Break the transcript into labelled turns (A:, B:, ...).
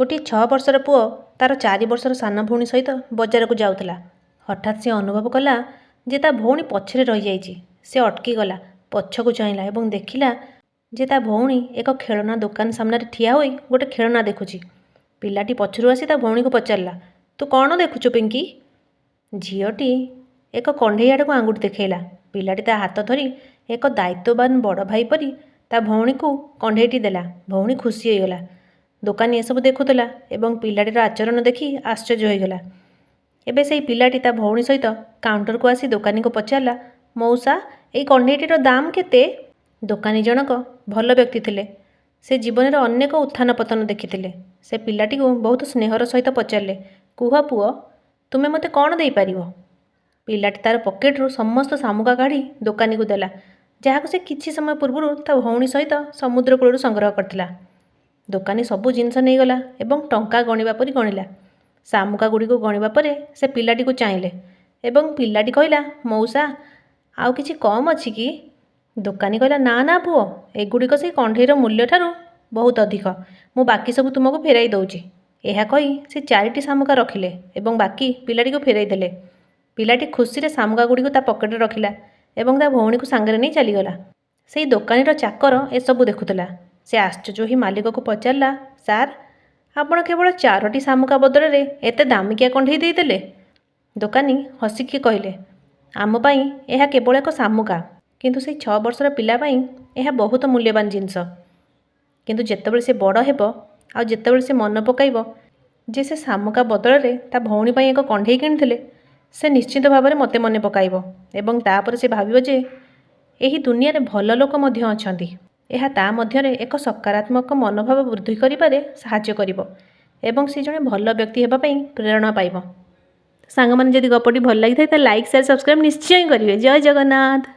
A: गोटे 6 वर्षर पुओ तार 4 वर्षर सान भौणी सहित बजार को जाऊला। हठात से अनुभव कला जे ता भौणी पछरे रही जाइए। से अटकी गला, पछकू चाहला और देखिला जे ता भौणी एक खेलना दुकान सामने ठिया होई गोटे खेलना देखुची। पिलाटी पछरू आसी ता भौणी को पचारला, तू कौन देखुचु पिंकी? झीटी एक कंढे आड़ को आंगुठी देखला। पिलाटी ता हाथ धरी एक दायित्ववान बड़ भाई परी ता भौणी को कंढेटी देला। भौणी खुशी होगला। दुकानी एसबू देखुला एवं पिलाटीर आचरण देखी आश्चर्य होगला। एबे से पिलाटी ता भौणी सहित काउंटर को आसी दुकानी को पचारला, मौसा ये कंढेटीर दाम केते? दुकानी जनक भल व्यक्ति थिले। से जीवन में अनेक उत्थान पतन देखी। से पिलाटी को बहुत स्नेहर सहित पचारे, कुह पुओ तुम्हें मते कौन दे पार? पिलाटी तार पकेट्रु समस्त शामुका काढ़ी दुकानी को देला, जहाँ से किछि समय पूर्व ता भौणी सहित समुद्र कूल संग्रह करथिला। दुकानी सबू जिनस नहीं गला एवं टंका गणिबा परी गणिला। शामुका गुड़ी को गणिबा परे से पिलाटी को चाहिले एवं पिलाटी कहला, मौसा आउ किछि कम अछि कि? दुकानी कहला, ना ना पुओ, एगुड़िक से कंढेर मूल्य ठारू बहुत अधिक, मु बाकी सब तुमको फेराई दौची। यह कही से 4टी शामुका रखिले एवं बाकी पिलाटी को फेराई देले। पिलाटी खुशी रे शामुका गुड़ी को ता पकेट रखिला एवं ता भौणी को सांगरे नहीं चलीगला। से दुकानीर चाकर एसबू देखुला। से आश्चर्य ही मालिक को पचारला, सार आपण केवल 4टी शामुका बदल में एते दामिकिया कंढे देदेले? दुकानी हसिकी कहले, आम पाई यह केवल एक शामुका, किंतु से 6 वर्षर पिला पाई यह बहुत मूल्यवान जिनस। किंतु जेतेबेले से बड़ हेब आ जेतेबेले से मन पकाइब जे से शामुका बदल में ता भौणी पाई एक कंढे किଣିथिले, से निश्चित भाव में मते मन पकाइब एवं तापर से भाबिब जे एही दुनिया रे भल लोक मध्य अछंती। यह ता मध्यरे एक सकारात्मक मनोभाव वृद्धि करिबारे साहाय्य करिबो एवं से जणे भल व्यक्ति हेबा पई प्रेरणा पाइबो। सांग माने जदि गपटी भल लागि थाए ता लाइक शेयर सब्सक्राइब निश्चय करिवे। जय जगन्नाथ।